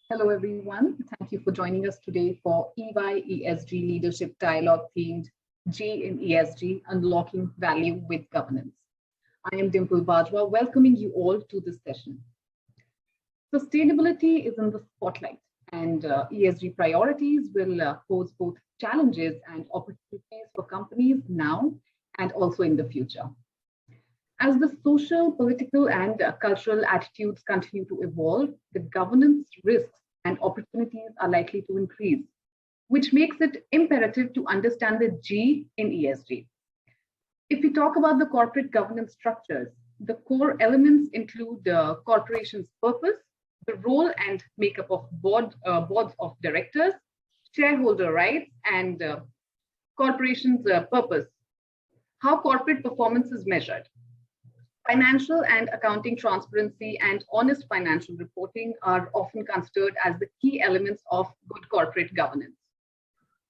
Hello, everyone. Thank you for joining us today for EY ESG Leadership Dialogue themed G in ESG, Unlocking Value with Governance. I am Dimple Bajwa, welcoming you all to this session. Sustainability is in the spotlight, and ESG priorities will pose both challenges and opportunities for companies now and also in the future. As the social, political, and cultural attitudes continue to evolve, the governance risks and opportunities are likely to increase, which makes it imperative to understand the G in ESG. If we talk about the corporate governance structures, the core elements include the corporation's purpose, the role and makeup of boards of directors, shareholder rights, and corporation's purpose, how corporate performance is measured. Financial and accounting transparency and honest financial reporting are often considered as the key elements of good corporate governance.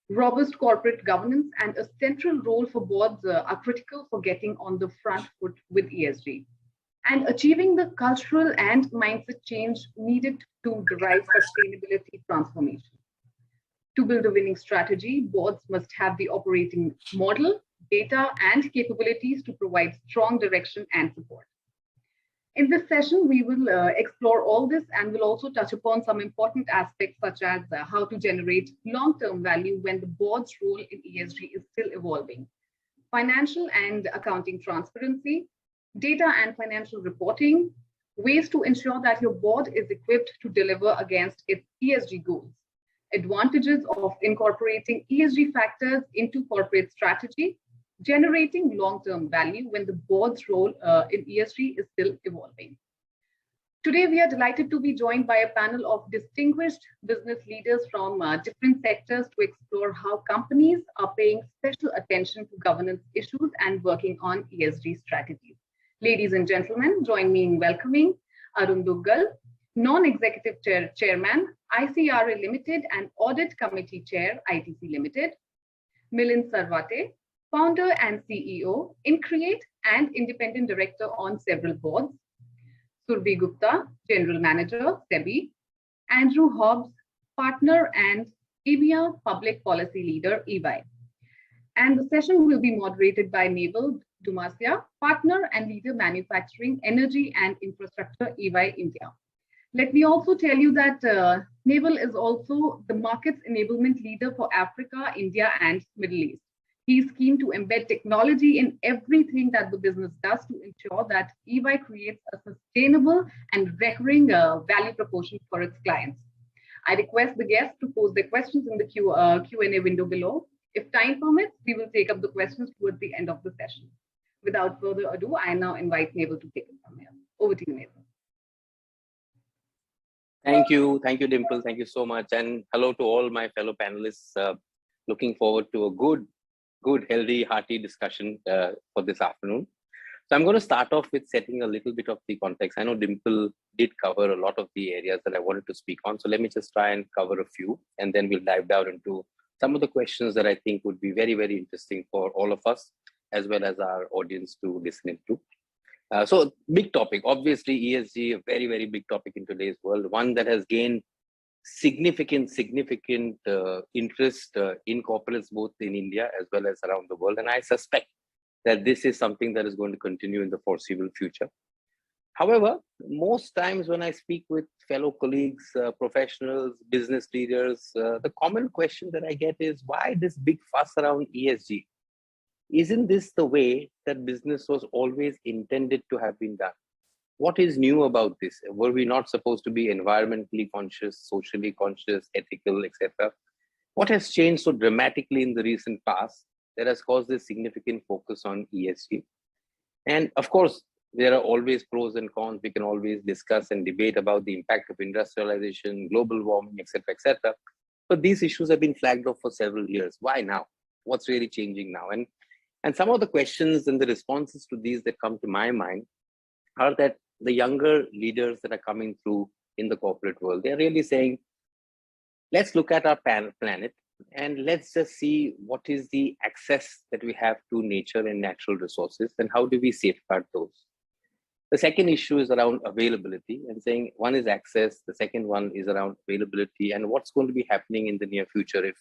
Robust corporate governance and a central role for boards are critical for getting on the front foot with ESG and achieving the cultural and mindset change needed to drive sustainability transformation. To build a winning strategy, boards must have the operating model, data, and capabilities to provide strong direction and support. In this session, we will explore all this and will also touch upon some important aspects such as how to generate long-term value when the board's role in ESG is still evolving, financial and accounting transparency, data and financial reporting, ways to ensure that your board is equipped to deliver against its ESG goals, advantages of incorporating ESG factors into corporate strategy, generating long-term value when the board's role in ESG is still evolving. Today, we are delighted to be joined by a panel of distinguished business leaders from different sectors to explore how companies are paying special attention to governance issues and working on ESG strategies. Ladies and gentlemen, join me in welcoming Arun Duggal, Non-Executive Chairman, ICRA Limited and Audit Committee Chair, ITC Limited, Milind Sarvate, Founder and CEO, InCreate and Independent Director on several boards, Surbhi Gupta, General Manager, SEBI, Andrew Hobbs, Partner and EMEA Public Policy Leader, EY. And the session will be moderated by Naval Dumasia, Partner and Leader Manufacturing, Energy and Infrastructure, EY India. Let me also tell you that Naval is also the Markets Enablement Leader for Africa, India, and Middle East. He's keen to embed technology in everything that the business does to ensure that EY creates a sustainable and recurring value proposition for its clients. I request the guests to pose their questions in the Q&A window below. If time permits, we will take up the questions towards the end of the session. Without further ado, I now invite Naval to take it from here. Over to you, Naval. Thank you, Dimple. Thank you so much. And hello to all my fellow panelists. Looking forward to a good, healthy, hearty discussion for this afternoon. So I'm going to start off with setting a little bit of the context. I know Dimple did cover a lot of the areas that I wanted to speak on. So let me just try and cover a few, and then we'll dive down into some of the questions that I think would be very, very interesting for all of us, as well as our audience to listen into. So big topic, obviously ESG, a very, very big topic in today's world, one that has gained significant interest in corporates, both in India as well as around the world. And I suspect that this is something that is going to continue in the foreseeable future. However, most times when I speak with fellow colleagues, professionals, business leaders, the common question that I get is, why this big fuss around ESG? Isn't this the way that business was always intended to have been done? What is new about this? Were we not supposed to be environmentally conscious, socially conscious, ethical, etc.? What has changed so dramatically in the recent past that has caused this significant focus on ESG? And of course, there are always pros and cons. We can always discuss and debate about the impact of industrialization, global warming, etc., etc. But these issues have been flagged off for several years. Why now? What's really changing now? And some of the questions and the responses to these that come to my mind are that the younger leaders that are coming through in the corporate world, they're really saying, let's look at our planet and let's just see what is the access that we have to nature and natural resources and how do we safeguard those. The second issue is around availability and saying one is access, the second one is around availability and what's going to be happening in the near future if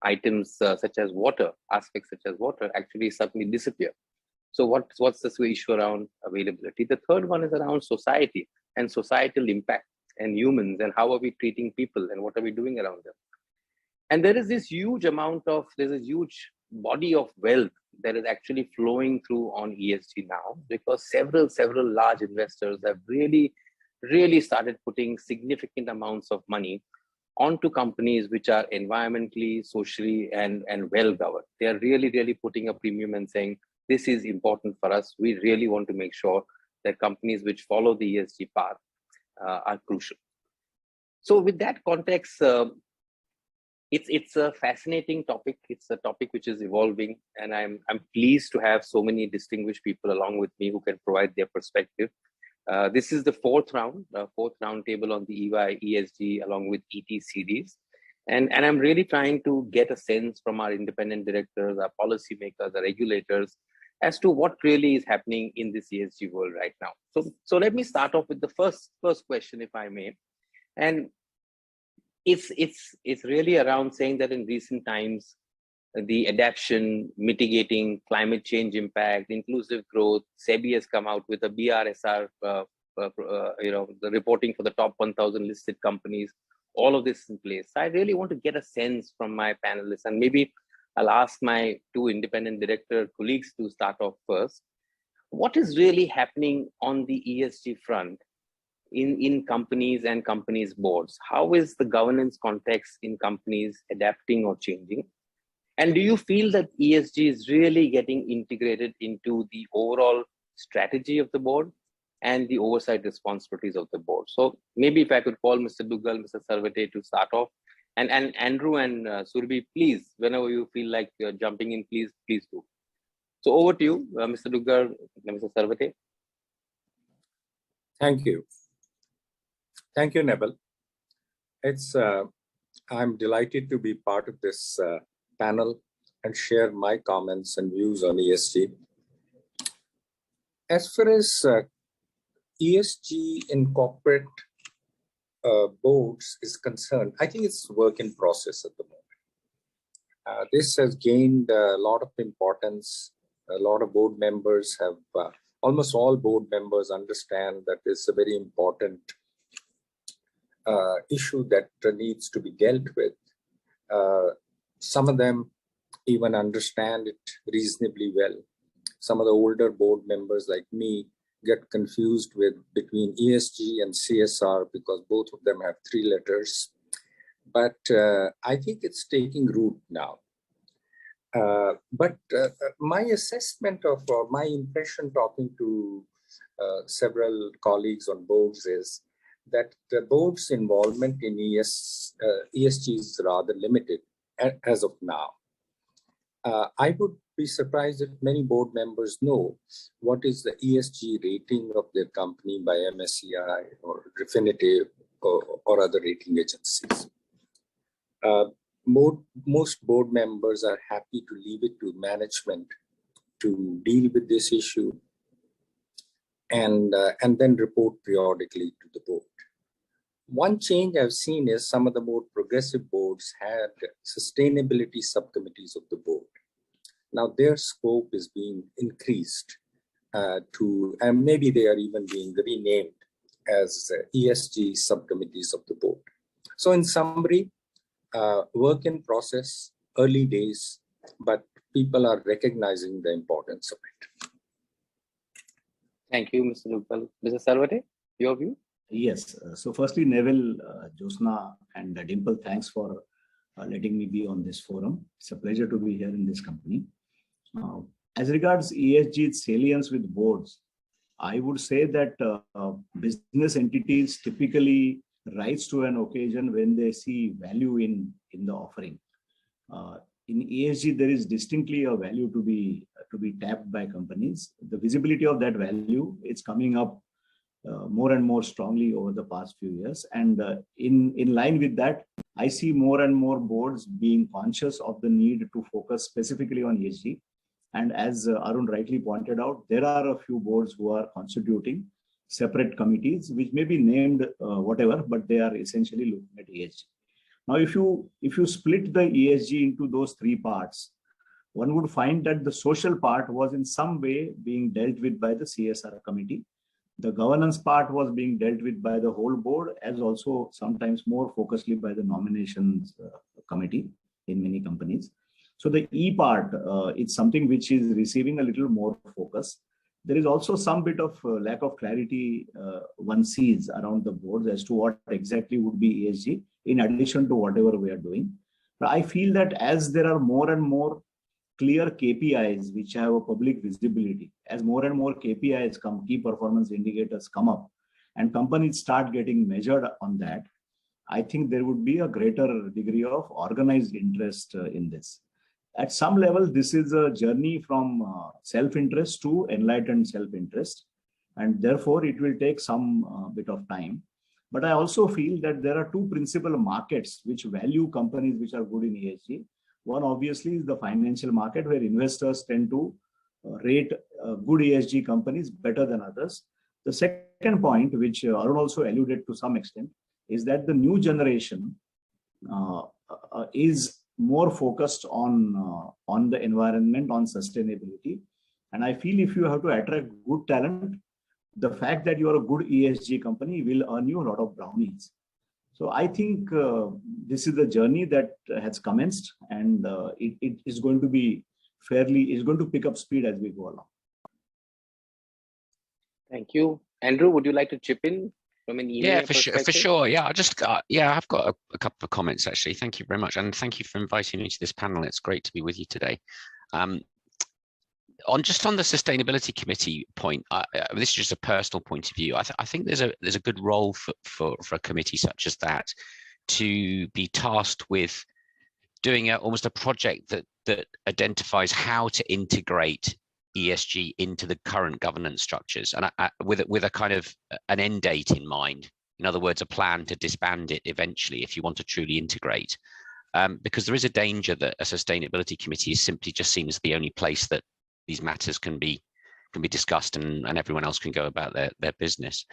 items such as water, aspects such as water actually suddenly disappear. So what's the issue around availability? The third one is around society and societal impact and humans and how are we treating people and what are we doing around them. And there is this huge there's a huge body of wealth that is actually flowing through on ESG now because several large investors have really started putting significant amounts of money onto companies which are environmentally, socially, and well governed. They are really putting a premium and saying, this is important for us. We really want to make sure that companies which follow the ESG path are crucial. So with that context, it's a fascinating topic. It's a topic which is evolving, and I'm pleased to have so many distinguished people along with me who can provide their perspective. This is the fourth roundtable on the EY ESG along with ET series. And I'm really trying to get a sense from our independent directors, our policymakers, our regulators, as to what really is happening in this ESG world right now. So let me start off with the first question, if I may. And it's really around saying that in recent times, the adaptation, mitigating climate change impact, inclusive growth, SEBI has come out with a BRSR, the reporting for the top 1,000 listed companies, all of this in place. So I really want to get a sense from my panelists, and maybe I'll ask my two independent director colleagues to start off first. What is really happening on the ESG front in companies and companies' boards? How is the governance context in companies adapting or changing? And do you feel that ESG is really getting integrated into the overall strategy of the board and the oversight responsibilities of the board? So maybe if I could call Mr. Duggal, Mr. Sarvate to start off, and Andrew and Surabhi, please, whenever you feel like you're jumping in, please do. So over to you, Mr. Duggal, Mr. Sarvate. Thank you. Thank you, Nebel. I'm delighted to be part of this panel and share my comments and views on ESG. As far as ESG in corporate boards is concerned, I think it's a work in process at the moment. This has gained a lot of importance. A lot of board members have, almost all board members understand that it's a very important issue that needs to be dealt with. Some of them even understand it reasonably well. Some of the older board members like me get confused between ESG and CSR because both of them have 3 letters. But I think it's taking root now. But my assessment of, or my impression talking to several colleagues on boards is that the board's involvement in ESG is rather limited as of now. I would be surprised if many board members know what is the ESG rating of their company by MSCI or Refinitiv or other rating agencies. Most board members are happy to leave it to management to deal with this issue and then report periodically to the board. One change I've seen is some of the more progressive boards had sustainability subcommittees of the board. Now their scope is being increased and maybe they are even being renamed as ESG subcommittees of the board. So in summary, work in process, early days, but people are recognizing the importance of it. Thank you, Mr. Duggal. Mr. Sarvate, your view? Yes. So firstly, Neville, Josna and Dimple, thanks for letting me be on this forum. It's a pleasure to be here in this company. As regards ESG's salience with boards, I would say that business entities typically rise to an occasion when they see value in the offering. In ESG, there is distinctly a value to be tapped by companies. The visibility of that value is coming up more and more strongly over the past few years. And in line with that, I see more and more boards being conscious of the need to focus specifically on ESG. And as Arun rightly pointed out, there are a few boards who are constituting separate committees, which may be named whatever, but they are essentially looking at ESG. Now, if you split the ESG into those three parts, one would find that the social part was in some way being dealt with by the CSR committee. The governance part was being dealt with by the whole board, as also sometimes more focusedly by the nominations committee in many companies. So the E part is something which is receiving a little more focus. There is also some bit of lack of clarity one sees around the boards as to what exactly would be ESG in addition to whatever we are doing. But I feel that as there are more and more clear KPIs which have a public visibility, as more and more KPIs come, key performance indicators come up, and companies start getting measured on that, I think there would be a greater degree of organized interest in this. At some level, this is a journey from self-interest to enlightened self-interest, and therefore it will take some bit of time. But I also feel that there are two principal markets which value companies which are good in ESG. One obviously is the financial market, where investors tend to rate good ESG companies better than others. The second point, which Arun also alluded to some extent, is that the new generation is more focused on the environment, on sustainability. And I feel if you have to attract good talent, the fact that you are a good ESG company will earn you a lot of brownies. So I think this is the journey that has commenced, and it is going to be is going to pick up speed as we go along. Thank you. Andrew, would you like to chip in from an Yeah, for sure. Yeah, I've got a couple of comments actually. Thank you very much, and thank you for inviting me to this panel. It's great to be with you today. On the sustainability committee point, this is just a personal point of view. I think there's a good role for a committee such as that to be tasked with doing almost a project that identifies how to integrate ESG into the current governance structures, and with a kind of an end date in mind. In other words, a plan to disband it eventually if you want to truly integrate. Because there is a danger that a sustainability committee is simply just seen as the only place that these matters can be discussed, and everyone else can go about their business.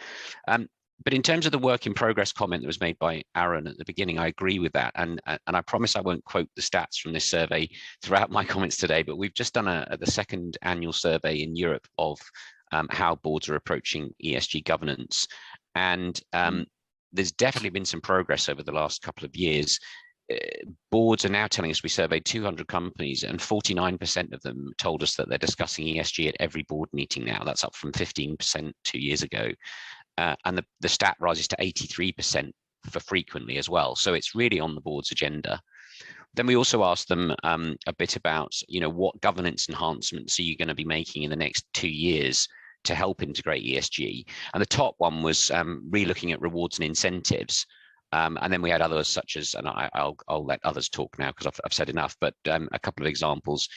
But in terms of the work in progress comment that was made by Aaron at the beginning, I agree with that. And I promise I won't quote the stats from this survey throughout my comments today, but we've just done the second annual survey in Europe of how boards are approaching ESG governance. And there's definitely been some progress over the last couple of years. Boards are now telling us, we surveyed 200 companies and 49% of them told us that they're discussing ESG at every board meeting now. That's up from 15% 2 years ago. And the stat rises to 83% for frequently as well. So it's really on the board's agenda. Then we also asked them a bit about, what governance enhancements are you going to be making in the next 2 years to help integrate ESG? And the top one was re-looking at rewards and incentives. And then we had others such as, and I'll let others talk now because I've said enough, but a couple of examples: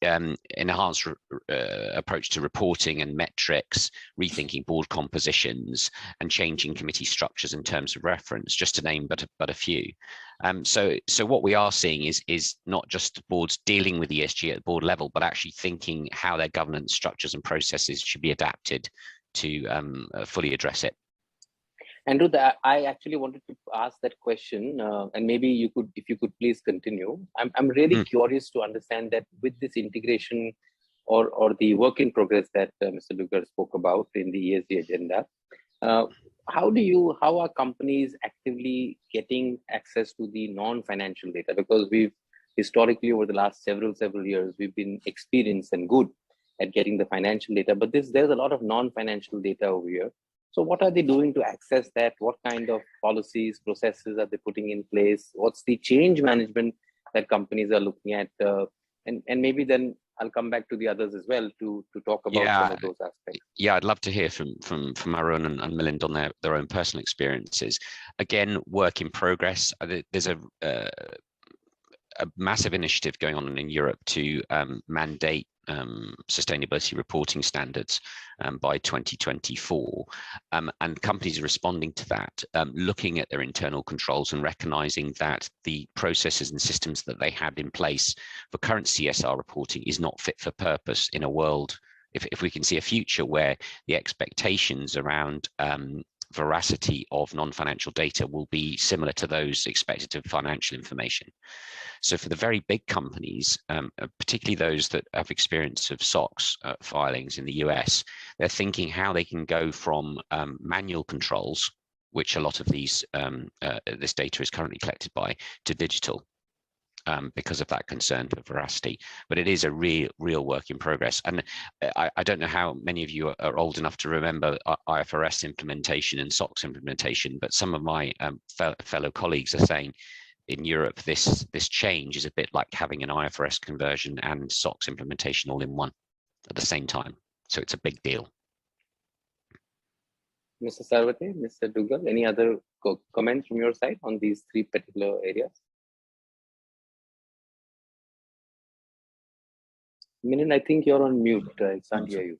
enhanced approach to reporting and metrics, rethinking board compositions, and changing committee structures in terms of reference, just to name but a few. So what we are seeing is not just boards dealing with ESG at the board level, but actually thinking how their governance structures and processes should be adapted to fully address it. Andrew, I actually wanted to ask that question, and maybe if you could please continue. I'm really curious to understand that with this integration or the work in progress that Mr. Lugar spoke about in the ESG agenda, how are companies actively getting access to the non-financial data? Because we've historically over the last several years, we've been experienced and good at getting the financial data, but there's a lot of non-financial data over here. So what are they doing to access that? What kind of policies, processes are they putting in place? What's the change management that companies are looking at? And maybe then I'll come back to the others as well to talk about some of those aspects. Yeah, I'd love to hear from Arun and Milind on their own personal experiences. Again, work in progress. There's a massive initiative going on in Europe to mandate sustainability reporting standards by 2024, and companies are responding to that, looking at their internal controls and recognizing that the processes and systems that they had in place for current CSR reporting is not fit for purpose in a world if we can see a future where the expectations around veracity of non-financial data will be similar to those expected of financial information. So for the very big companies, particularly those that have experience of SOX filings in the US, they're thinking how they can go from manual controls, which a lot of these this data is currently collected by, to digital. Because of that concern for veracity, but it is a real work in progress. And I don't know how many of you are old enough to remember IFRS implementation and SOX implementation, but some of my fellow colleagues are saying in Europe this change is a bit like having an IFRS conversion and SOX implementation all in one at the same time. So it's a big deal. Mr. Sarvate, Mr. Dugal, any other comments from your side on these three particular areas? Milind, I think you're on mute. I can't hear you.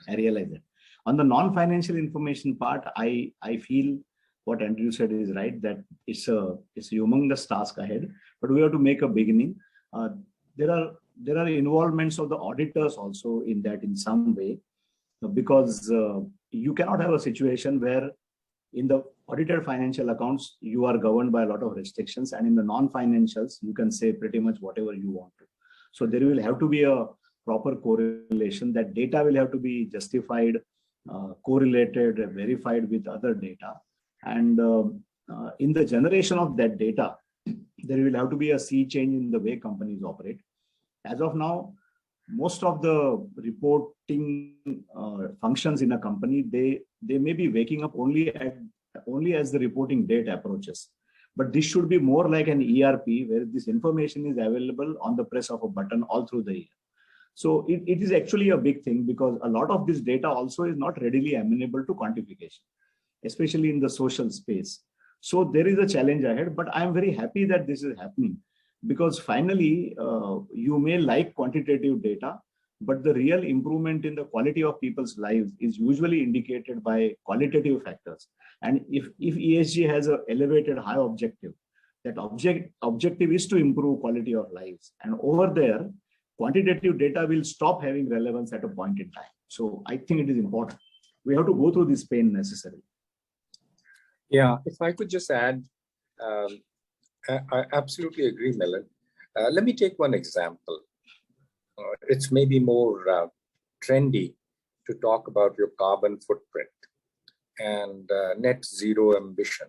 I realize that. On the non-financial information part, I feel what Andrew said is right, that it's a humongous task ahead, but we have to make a beginning. There are involvements of the auditors also in that in some way, because you cannot have a situation where in the audited financial accounts, you are governed by a lot of restrictions, and in the non-financials, you can say pretty much whatever you want to. So there will have to be a proper correlation. That data will have to be justified, correlated, verified with other data. And in the generation of that data, there will have to be a sea change in the way companies operate. As of now, most of the reporting functions in a company, they may be waking up only as the reporting date approaches. But this should be more like an ERP where this information is available on the press of a button all through the year. So it is actually a big thing, because a lot of this data also is not readily amenable to quantification, especially in the social space. So there is a challenge ahead, but I'm very happy that this is happening, because finally you may like quantitative data, but the real improvement in the quality of people's lives is usually indicated by qualitative factors. And if ESG has an elevated high objective, that objective is to improve quality of lives. And over there, quantitative data will stop having relevance at a point in time. So I think it is important. We have to go through this pain necessarily. Yeah, if I could just add, I absolutely agree, Milind. Let me take one example. It's maybe more trendy to talk about your carbon footprint and net zero ambition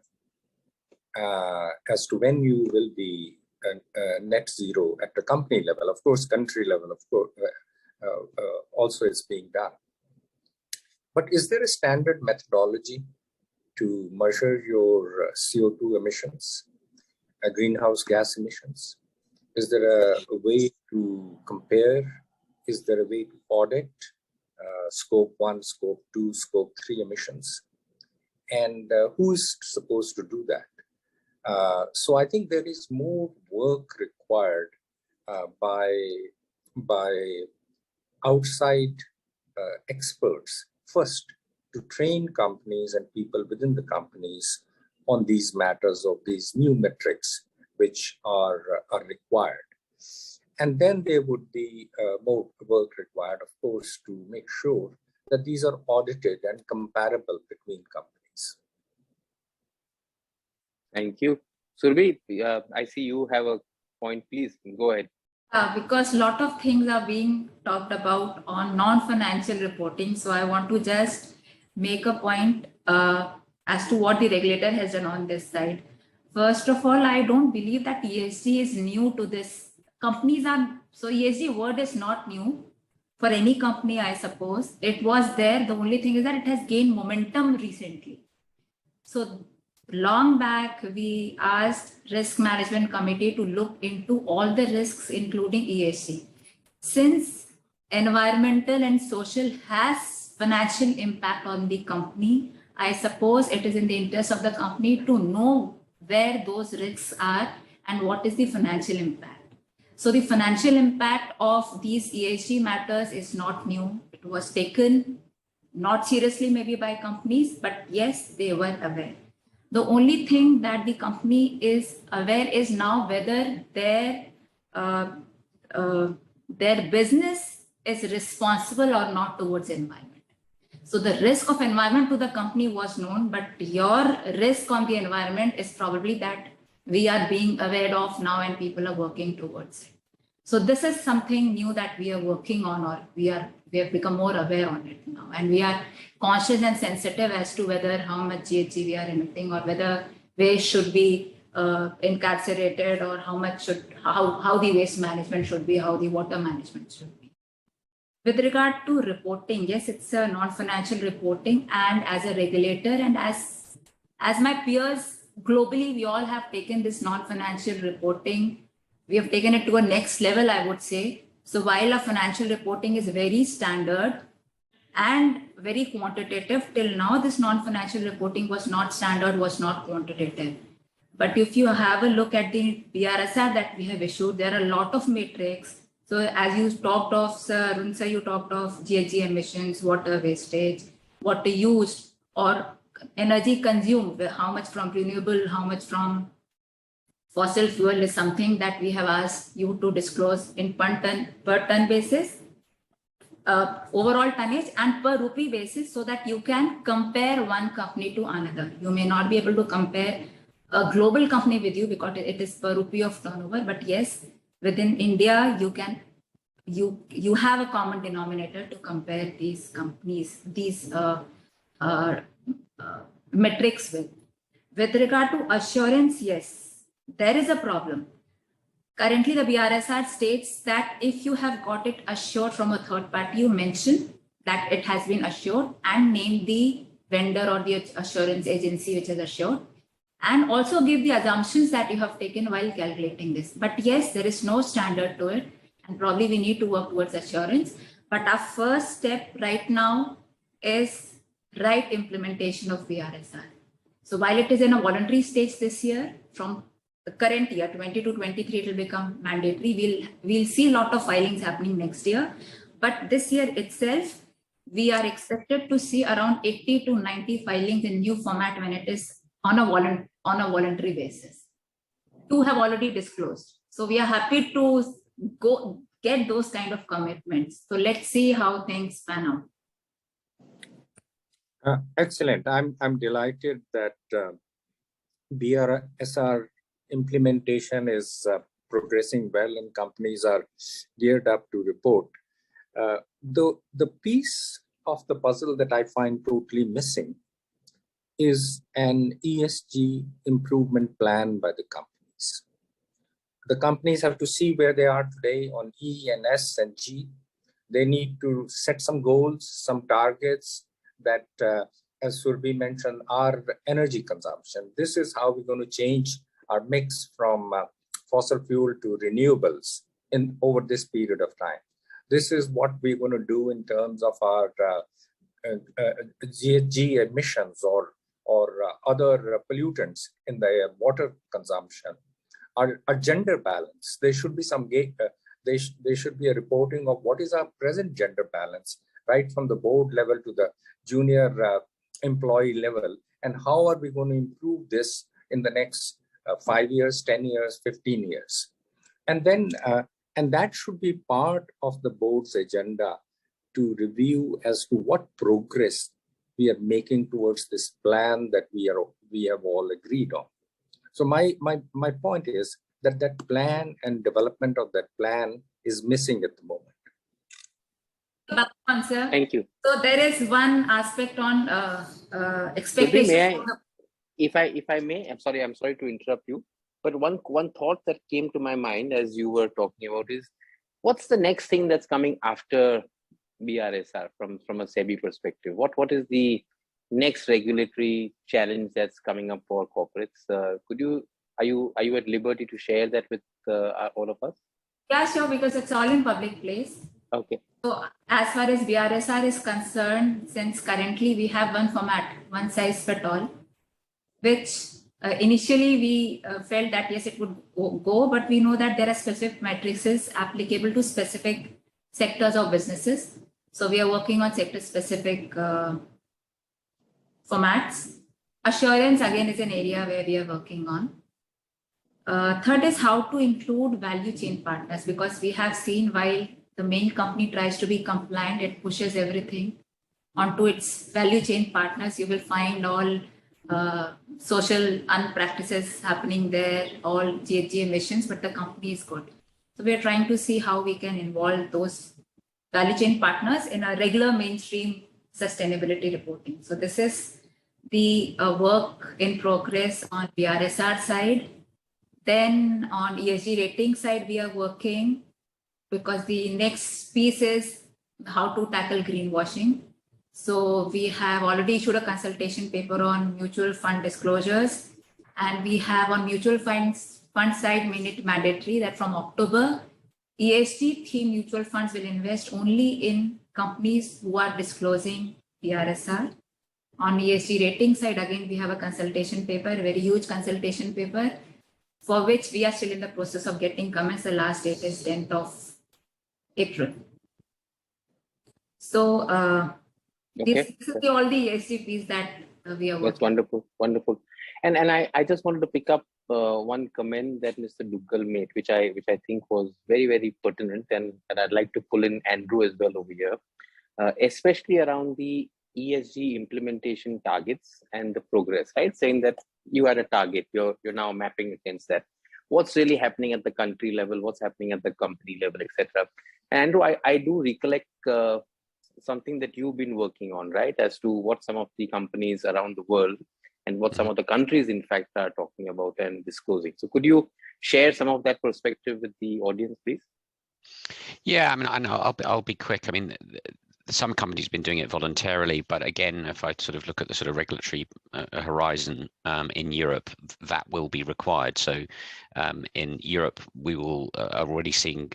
as to when you will be net zero at the company level. Of course, country level, of course, also is being done. But is there a standard methodology to measure your CO2 emissions, greenhouse gas emissions? Is there a way to compare? Is there a way to audit scope 1, scope 2, scope 3 emissions? And who is supposed to do that? So I think there is more work required by outside experts, first to train companies and people within the companies on these matters of these new metrics which are required. And then there would be more work required, of course, to make sure that these are audited and comparable between companies. Thank you. Surbhi, I see you have a point. Please go ahead. Because a lot of things are being talked about on non-financial reporting. So I want to just make a point as to what the regulator has done on this side. First of all, I don't believe that ESG is new to this. So ESG word is not new for any company, I suppose. It was there. The only thing is that it has gained momentum recently. So long back, we asked Risk Management Committee to look into all the risks, including ESG. Since environmental and social has financial impact on the company, I suppose it is in the interest of the company to know where those risks are and what is the financial impact. So the financial impact of these ESG matters is not new. It was taken not seriously maybe by companies, but yes, they were aware. The only thing that the company is aware is now whether their business is responsible or not towards environment. So the risk of environment to the company was known, but your risk on the environment is probably that we are being aware of now and people are working towards it. So this is something new that we are working on, or we have become more aware on it now, and we are conscious and sensitive as to whether how much GHG we are emitting, or whether waste should be incarcerated, or how the waste management should be, how the water management should be. With regard to reporting, yes, it's a non-financial reporting, and as a regulator and as my peers globally, we all have taken this non-financial reporting. We have taken it to a next level, I would say. So while a financial reporting is very standard and very quantitative, till now this non-financial reporting was not standard, was not quantitative. But if you have a look at the BRSR that we have issued, there are a lot of metrics. So as you talked of, Sir Arun sir, you talked of GHG emissions, water wastage, water used, or energy consumed, how much from renewable, how much from fossil fuel, is something that we have asked you to disclose in per ton basis, overall tonnage, and per rupee basis, so that you can compare one company to another. You may not be able to compare a global company with you because it is per rupee of turnover, but yes, within India, you have a common denominator to compare these companies, these metrics with. With regard to assurance, yes, there is a problem. Currently, the BRSR states that if you have got it assured from a third party, you mention that it has been assured and name the vendor or the assurance agency which is assured, and also give the assumptions that you have taken while calculating this. But yes, there is no standard to it, and probably we need to work towards assurance. But our first step right now is right implementation of BRSR. So while it is in a voluntary stage this year, from the current year, 20 to 23, it will become mandatory. We'll see a lot of filings happening next year. But this year itself, we are expected to see around 80 to 90 filings in new format when it is on a voluntary basis. 2 have already disclosed. So we are happy to go get those kind of commitments. So let's see how things pan out. Excellent. I'm delighted that BRSR implementation is progressing well and companies are geared up to report. The piece of the puzzle that I find totally missing is an ESG improvement plan by the companies. The companies have to see where they are today on E and S and G. They need to set some goals, some targets that, as Surabhi mentioned, are energy consumption. This is how we're going to change our mix from fossil fuel to renewables over this period of time. This is what we're going to do in terms of our GHG emissions or other pollutants in the water consumption. Our gender balance. There should be some there should be a reporting of what is our present gender balance, right from the board level to the junior employee level, and how are we going to improve this in the next 5 years, 10 years, 15 years. And then, and that should be part of the board's agenda to review as to what progress we are making towards this plan that we have all agreed on. So my point is that that plan and development of that plan is missing at the moment. Answer. Thank you. So there is one aspect on expectations. If I may, I'm sorry to interrupt you, but one thought that came to my mind as you were talking about is, what's the next thing that's coming after BRSR from a SEBI perspective? What is the next regulatory challenge that's coming up for corporates? Are you at liberty to share that with all of us? Yeah, sure, because it's all in public place. Okay. So as far as BRSR is concerned, since currently we have one format, one size fit all, which initially we felt that yes, it would go, but we know that there are specific matrices applicable to specific sectors of businesses. So we are working on sector specific formats. Assurance again is an area where we are working on. Third is how to include value chain partners, because we have seen while the main company tries to be compliant, it pushes everything onto its value chain partners. You will find all social unpractices happening there, all GHG emissions, but the company is good. So we are trying to see how we can involve those value chain partners in a regular mainstream sustainability reporting. So this is the work in progress on the RSR side. Then on ESG rating side, we are working because the next piece is how to tackle greenwashing. So we have already issued a consultation paper on mutual fund disclosures, and we have on mutual fund side made it mandatory that from October, ESG themed mutual funds will invest only in companies who are disclosing the RSR. On ESG rating side, again, we have a consultation paper, a very huge consultation paper, for which we are still in the process of getting comments. The last date is 10th of April. So this is all the ESG that we are working. That's wonderful, wonderful. And I just wanted to pick up one comment that Mr. Duggal made, which I think was very, very pertinent, and I'd like to pull in Andrew as well over here, especially around the ESG implementation targets and the progress, right? Saying that you had a target, you're now mapping against that. What's really happening at the country level, what's happening at the company level, etc. Andrew, I do recollect something that you've been working on, right? As to what some of the companies around the world and what some of the countries, in fact, are talking about and disclosing. So could you share some of that perspective with the audience, please? Yeah, I mean, I know I'll be quick. I mean, some companies have been doing it voluntarily, but again, if I sort of look at the sort of regulatory horizon in Europe, that will be required. So in Europe, we will are already seeing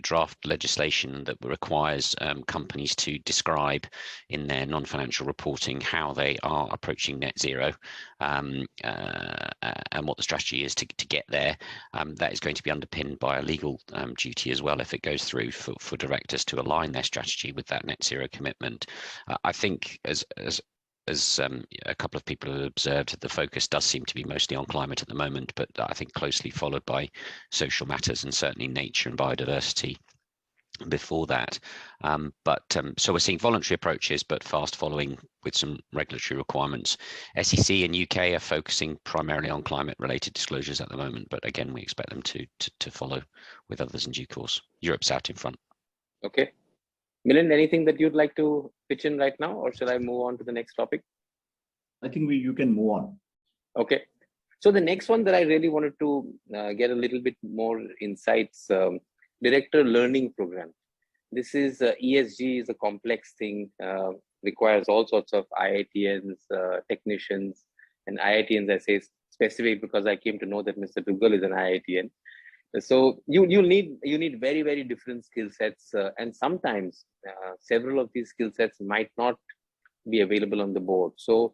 draft legislation that requires companies to describe in their non-financial reporting how they are approaching net zero and what the strategy is to get there. That is going to be underpinned by a legal duty as well if it goes through for directors to align their strategy with that net zero commitment. I think as a couple of people have observed, the focus does seem to be mostly on climate at the moment, but I think closely followed by social matters and certainly nature and biodiversity before that. So we're seeing voluntary approaches, but fast following with some regulatory requirements. SEC and UK are focusing primarily on climate related disclosures at the moment, but again, we expect them to follow with others in due course. Europe's out in front. Okay. Milind, anything that you'd like to pitch in right now, or should I move on to the next topic? I think you can move on. Okay. So the next one that I really wanted to get a little bit more insights, director learning program. This is ESG is a complex thing, requires all sorts of IITians, technicians, and IITians I say specific because I came to know that Mr. Duggal is an IITian. So you need very, very different skill sets, and sometimes several of these skill sets might not be available on the board. So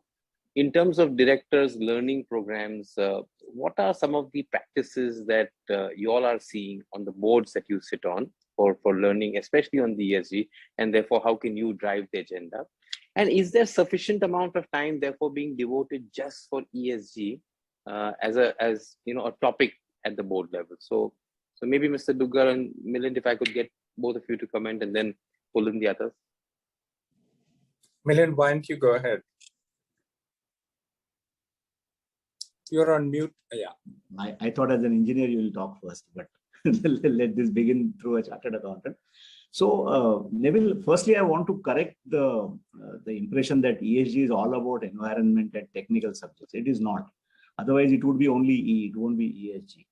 in terms of directors learning programs, what are some of the practices that you all are seeing on the boards that you sit on for learning, especially on the ESG, and therefore how can you drive the agenda? And is there sufficient amount of time therefore being devoted just for ESG as a topic at the board level? So maybe Mr. Duggal and Milind, if I could get both of you to comment and then pull in the others. Milind, why don't you go ahead? You're on mute. Yeah. I thought as an engineer you will talk first, but let this begin through a chartered accountant. So Neville, firstly, I want to correct the impression that ESG is all about environment and technical subjects. It is not. Otherwise, it would be only E, it won't be ESG.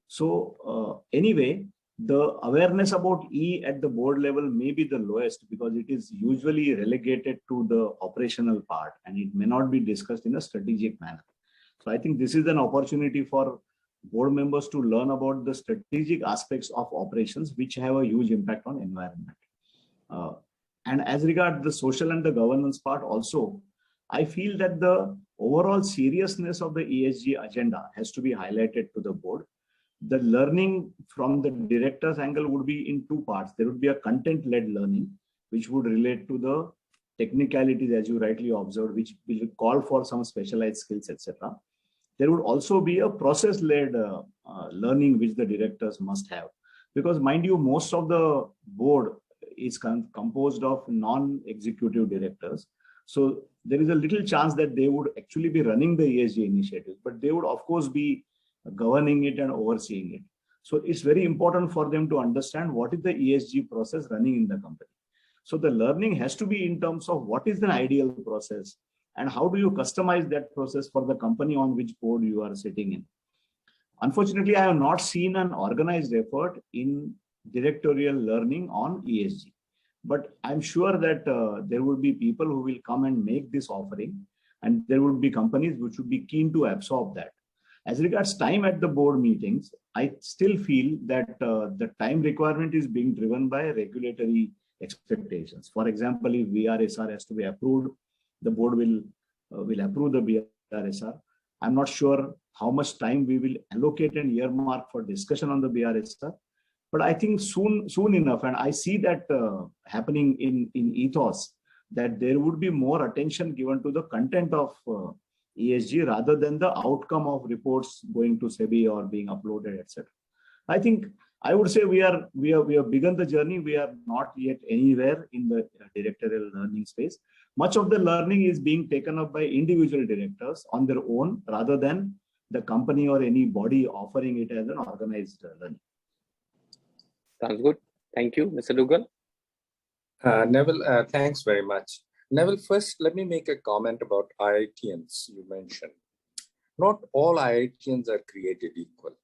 So anyway, the awareness about E at the board level may be the lowest because it is usually relegated to the operational part and it may not be discussed in a strategic manner. So I think this is an opportunity for board members to learn about the strategic aspects of operations which have a huge impact on environment. And as regards the social and the governance part also, I feel that the overall seriousness of the ESG agenda has to be highlighted to the board. The learning from the director's angle would be in two parts. There would be a content-led learning, which would relate to the technicalities, as you rightly observed, which will call for some specialized skills, etc. There would also be a process-led learning, which the directors must have. Because mind you, most of the board is composed of non-executive directors. So there is a little chance that they would actually be running the ESG initiatives, but they would of course be governing it and overseeing it. So it's very important for them to understand what is the ESG process running in the company. So the learning has to be in terms of what is an ideal process and how do you customize that process for the company on which board you are sitting in. Unfortunately, I have not seen an organized effort in directorial learning on ESG. But I'm sure that there will be people who will come and make this offering, and there will be companies which would be keen to absorb that. As regards time at the board meetings, I still feel that the time requirement is being driven by regulatory expectations. For example, if BRSR has to be approved, the board will approve the BRSR. I'm not sure how much time we will allocate and earmark for discussion on the BRSR. But I think soon enough, and I see that happening in ethos, that there would be more attention given to the content of ESG rather than the outcome of reports going to SEBI or being uploaded, etc. I think I would say we have begun the journey. We are not yet anywhere in the directorial learning space. Much of the learning is being taken up by individual directors on their own rather than the company or any body offering it as an organized learning. Sounds good. Thank you, Mr. Dugal. Neville, thanks very much. Neville, first, let me make a comment about IITians you mentioned. Not all IITians are created equal.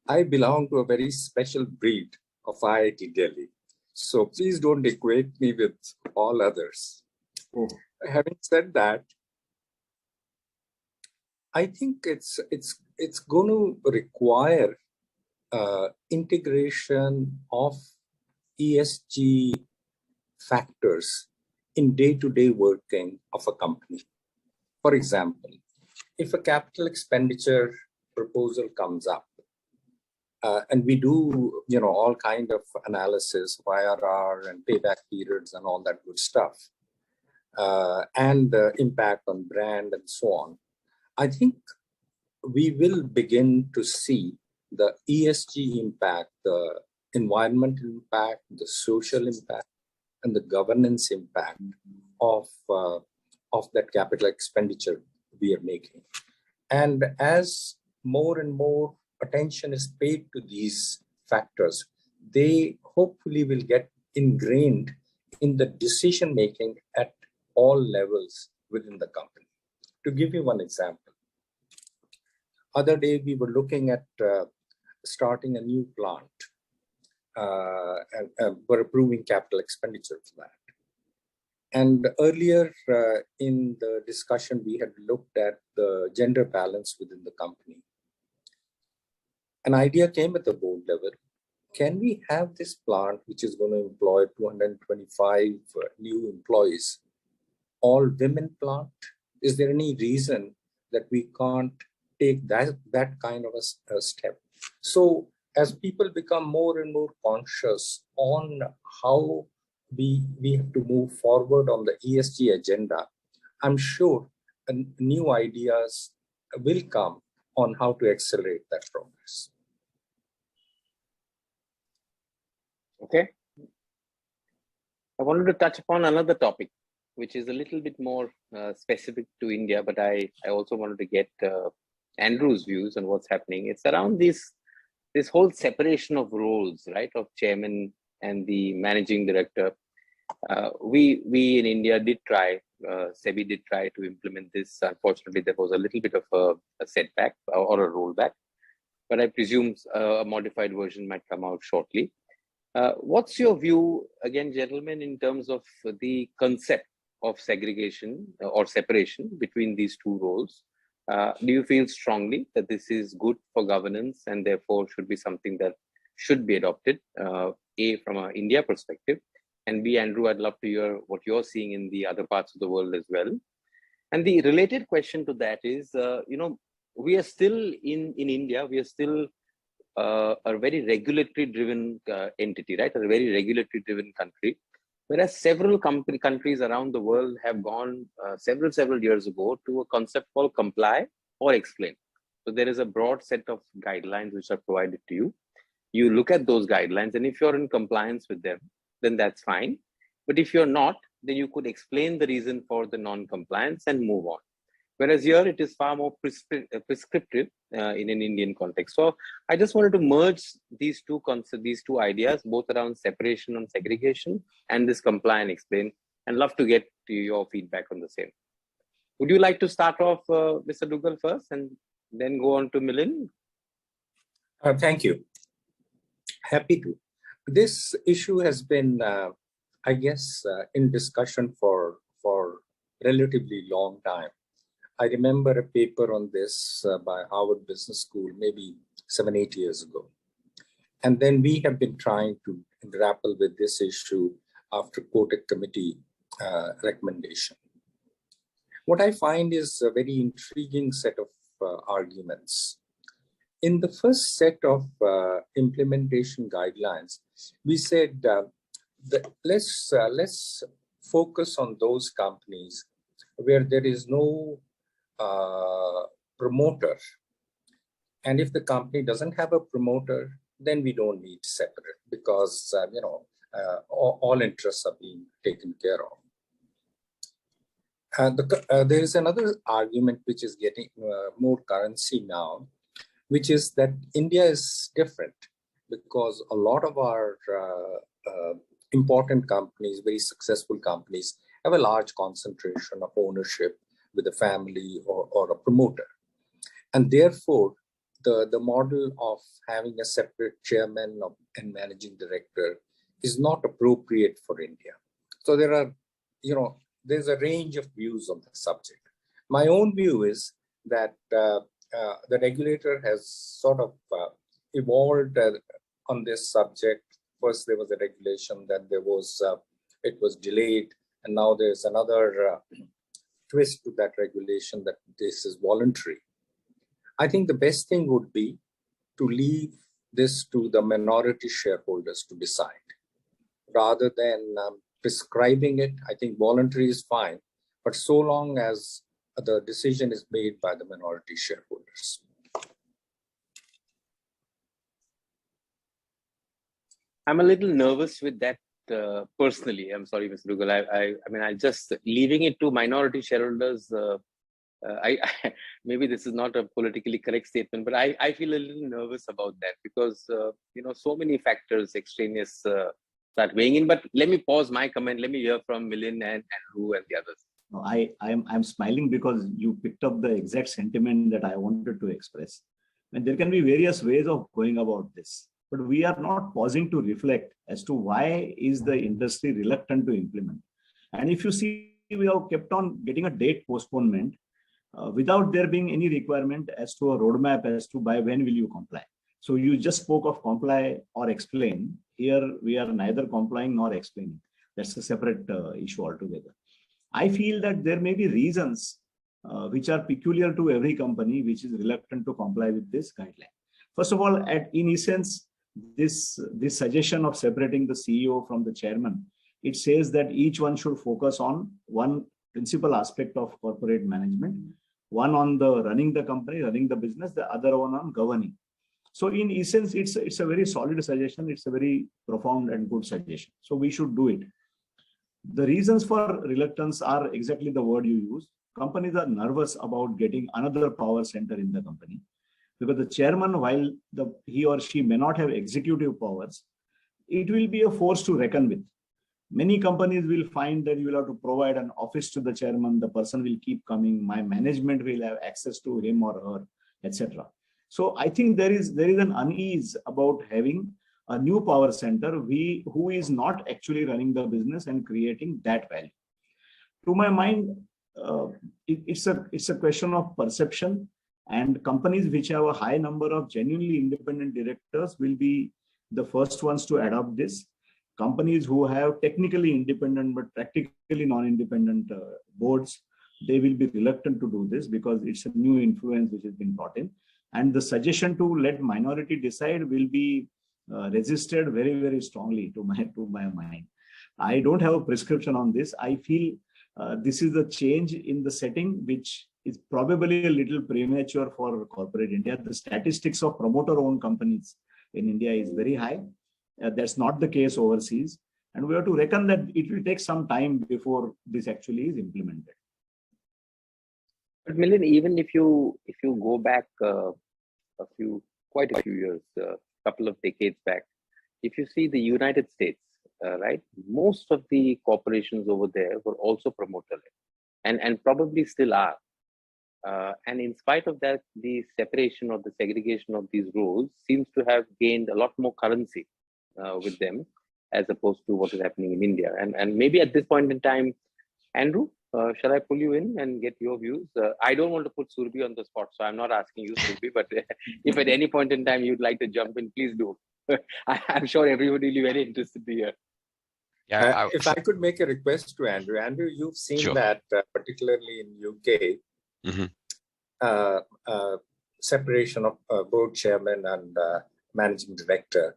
I belong to a very special breed of IIT Delhi. So please don't equate me with all others. Oh. Having said that, I think it's going to require integration of ESG factors in day-to-day working of a company. For example, if a capital expenditure proposal comes up, and we do, all kind of analysis, IRR and payback periods and all that good stuff, and the impact on brand and so on, I think we will begin to see the ESG impact, the environmental impact, the social impact, and the governance impact of that capital expenditure we are making. And as more and more attention is paid to these factors, they hopefully will get ingrained in the decision making at all levels within the company. To give you one example, other day we were looking at starting a new plant, and we're approving capital expenditure for that. And earlier in the discussion, we had looked at the gender balance within the company. An idea came at the board level. Can we have this plant, which is going to employ 225 new employees, all women plant? Is there any reason that we can't take that kind of a step? So as people become more and more conscious on how we have to move forward on the ESG agenda, I'm sure new ideas will come on how to accelerate that progress. Okay. I wanted to touch upon another topic, which is a little bit more specific to India, but I also wanted to get Andrew's views on what's happening. It's around this whole separation of roles, right, of chairman and the managing director. We in India did try, SEBI did try to implement this. Unfortunately, there was a little bit of a setback or a rollback, but I presume a modified version might come out shortly. What's your view, again, gentlemen, in terms of the concept of segregation or separation between these two roles? Do you feel strongly that this is good for governance and therefore should be something that should be adopted, A, from an India perspective, and B, Andrew, I'd love to hear what you're seeing in the other parts of the world as well. And the related question to that is, we are still in India, we are still a very regulatory driven entity, right? A very regulatory driven country, whereas several countries around the world have gone several years ago to a concept called comply or explain. So there is a broad set of guidelines which are provided to you. You look at those guidelines, and if you're in compliance with them, then that's fine. But if you're not, then you could explain the reason for the non-compliance and move on. Whereas here it is far more prescriptive in an Indian context. So I just wanted to merge these two concepts, these two ideas, both around separation and segregation and this comply and explain, and love to get to your feedback on the same. Would you like to start off, Mr. Dugal, first and then go on to Milind? Thank you. Happy to. This issue has been, I guess, in discussion for relatively long time. I remember a paper on this by Harvard Business School, maybe 7-8 years ago. And then we have been trying to grapple with this issue after Kotak Committee recommendation. What I find is a very intriguing set of arguments. In the first set of implementation guidelines, we said that let's focus on those companies where there is no promoter, and if the company doesn't have a promoter, then we don't need separate, because all interests are being taken care of. There is another argument which is getting more currency now, which is that India is different because a lot of our important companies, very successful companies, have a large concentration of ownership with a family or a promoter. And therefore, the model of having a separate chairman and managing director is not appropriate for India. So there are, there's a range of views on the subject. My own view is that the regulator has sort of evolved on this subject. First, there was a regulation, then there was, it was delayed, and now there's another twist to that regulation that this is voluntary. I think the best thing would be to leave this to the minority shareholders to decide rather than prescribing it. I think voluntary is fine, but so long as the decision is made by the minority shareholders. I'm a little nervous with that personally. I'm sorry, Mr. Dugal. I mean, I just leaving it to minority shareholders. Maybe this is not a politically correct statement, but I feel a little nervous about that because so many factors extraneous start weighing in. But let me pause my comment. Let me hear from Milind and Andrew and the others. No, I'm smiling because you picked up the exact sentiment that I wanted to express. And there can be various ways of going about this, but we are not pausing to reflect as to why is the industry reluctant to implement. And if you see, we have kept on getting a date postponement without there being any requirement as to a roadmap as to by when will you comply. So you just spoke of comply or explain. Here we are neither complying nor explaining. That's a separate issue altogether. I feel that there may be reasons which are peculiar to every company which is reluctant to comply with this guideline. First of all, in essence, this suggestion of separating the CEO from the chairman, it says that each one should focus on one principal aspect of corporate management, one on the running the company, running the business, the other one on governing. So in essence, it's a very solid suggestion. It's a very profound and good suggestion. So we should do it. The reasons for reluctance are exactly the word you use. Companies are nervous about getting another power center in the company because the chairman, while he or she may not have executive powers, it will be a force to reckon with. Many companies will find that you will have to provide an office to the chairman. The person will keep coming. My management will have access to him or her, etc. So I think there is an unease about having a new power center who is not actually running the business and creating that value. To my mind, it's a question of perception, and companies which have a high number of genuinely independent directors will be the first ones to adopt this. Companies who have technically independent but practically non-independent boards, they will be reluctant to do this because it's a new influence which has been brought in. And the suggestion to let minority decide will be resisted very, very strongly to my mind. I don't have a prescription on this. I feel this is a change in the setting which is probably a little premature for corporate India. The statistics of promoter-owned companies in India is very high. That's not the case overseas. And we have to reckon that it will take some time before this actually is implemented. But Milind, even if you go back quite a few years, couple of decades back, if you see the United States, right, most of the corporations over there were also promoter-led, and probably still are. And in spite of that, the separation or the segregation of these roles seems to have gained a lot more currency with them, as opposed to what is happening in India. And maybe at this point in time, Andrew, shall I pull you in and get your views? I don't want to put Surabhi on the spot, so I'm not asking you, Surabhi, but if at any point in time you'd like to jump in, please do. I'm sure everybody will be very interested to hear. Yeah, if I could make a request to Andrew. Andrew, you've seen Sure. that particularly in UK, separation of board chairman and managing director.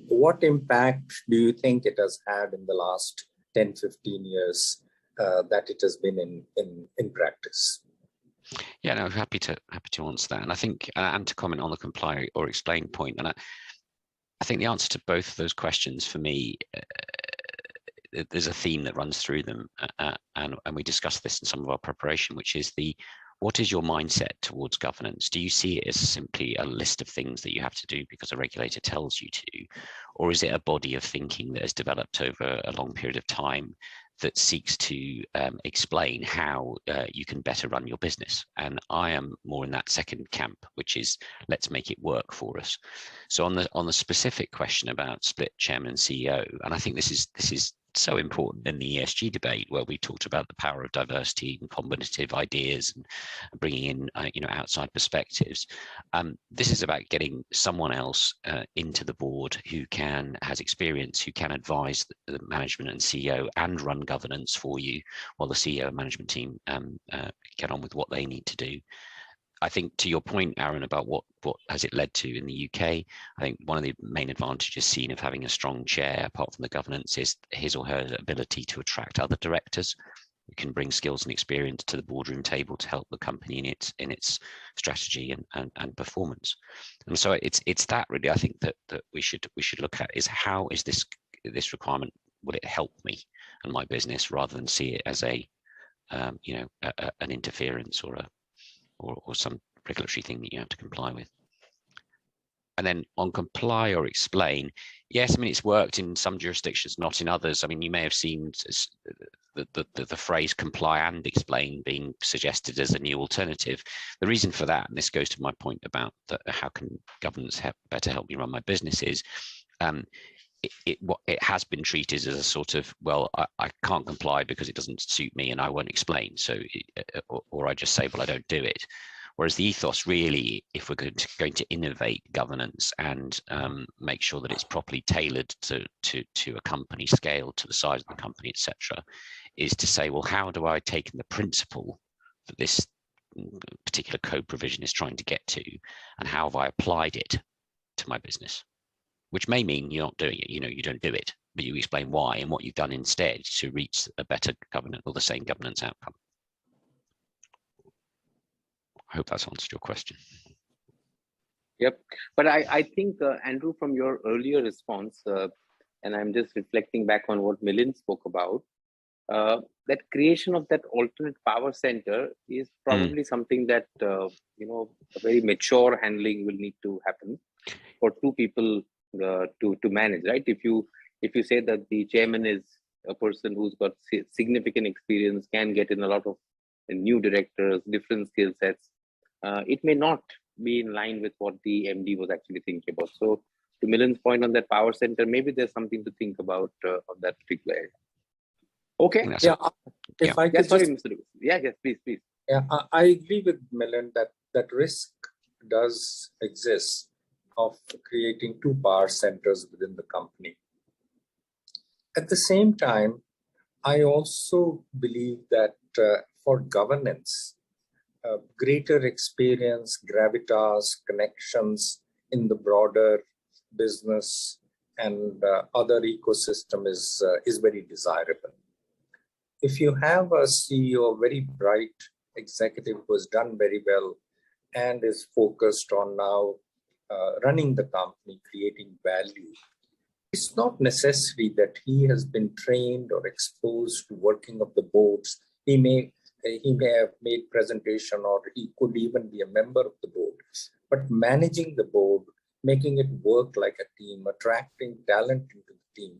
What impact do you think it has had in the last 10, 15 years that it has been in practice? Yeah, no, happy to answer that. And I think, and to comment on the comply or explain point. And I think the answer to both of those questions for me, there's a theme that runs through them, and we discussed this in some of our preparation, which is what is your mindset towards governance? Do you see it as simply a list of things that you have to do because a regulator tells you to, or is it a body of thinking that has developed over a long period of time that seeks to explain how you can better run your business? And I am more in that second camp, which is let's make it work for us. So on the specific question about split chairman and CEO, and I think this is so important in the ESG debate, where we talked about the power of diversity and combinative ideas and bringing in outside perspectives. This is about getting someone else into the board who has experience, who can advise the management and CEO and run governance for you, while the CEO and management team get on with what they need to do. I think to your point, Aaron, about what has it led to in the UK, I think one of the main advantages seen of having a strong chair, apart from the governance, is his or her ability to attract other directors who can bring skills and experience to the boardroom table to help the company in its strategy and performance. And so it's that really, I think that we should look at, is how is this requirement, will it help me and my business, rather than see it as an interference or some regulatory thing that you have to comply with. And then on comply or explain, yes, I mean, it's worked in some jurisdictions, not in others. I mean, you may have seen the phrase comply and explain being suggested as a new alternative. The reason for that, and this goes to my point about how can governance better help me run my business, is it has been treated as a sort of, well, I can't comply because it doesn't suit me and I won't explain. So, or I just say, well, I don't do it. Whereas the ethos really, if we're going to innovate governance and make sure that it's properly tailored to a company scale, to the size of the company, etc., is to say, well, how do I take the principle that this particular code provision is trying to get to, and how have I applied it to my business? Which may mean you're not doing it, you don't do it, but you explain why and what you've done instead to reach a better governance or the same governance outcome. I hope that's answered your question. Yep, but I think, Andrew, from your earlier response, and I'm just reflecting back on what Milind spoke about, that creation of that alternate power center is probably something that, a very mature handling will need to happen for two people to manage, right? If you say that the chairman is a person who's got significant experience, can get in a lot of new directors, different skill sets, it may not be in line with what the MD was actually thinking about. So to Milind's point on that power center, maybe there's something to think about on that particular area. Okay. Yeah. If I could sorry, Mr. Lewis. Yeah, yes, please. Yeah, I agree with Milind that risk does exist of creating two power centers within the company. At the same time, I also believe that for governance, greater experience, gravitas, connections in the broader business and other ecosystem is very desirable. If you have a CEO, a very bright executive who has done very well and is focused on now running the company, creating value, it's not necessary that he has been trained or exposed to working of the boards. He may have made presentation, or he could even be a member of the board. But managing the board, making it work like a team, attracting talent into the team,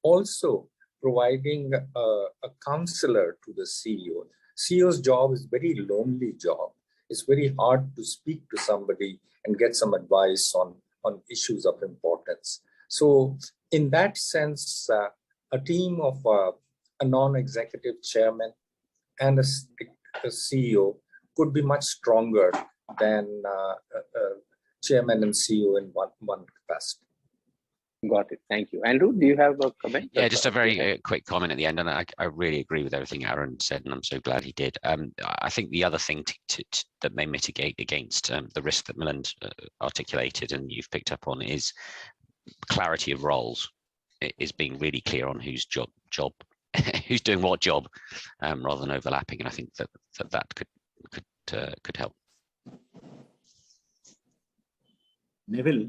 also providing a counselor to the CEO. CEO's job is a very lonely job. It's very hard to speak to somebody and get some advice on issues of importance. So in that sense, a team of a non-executive chairman and a CEO could be much stronger than chairman and CEO in one capacity. Got it. Thank you. Andrew, do you have a comment? Yeah, just a very quick comment at the end. And I really agree with everything Aaron said, and I'm so glad he did. I think the other thing that may mitigate against the risk that Milind articulated and you've picked up on is clarity of roles. It is being really clear on whose job who's doing what job, rather than overlapping. And I think that could help. Neville.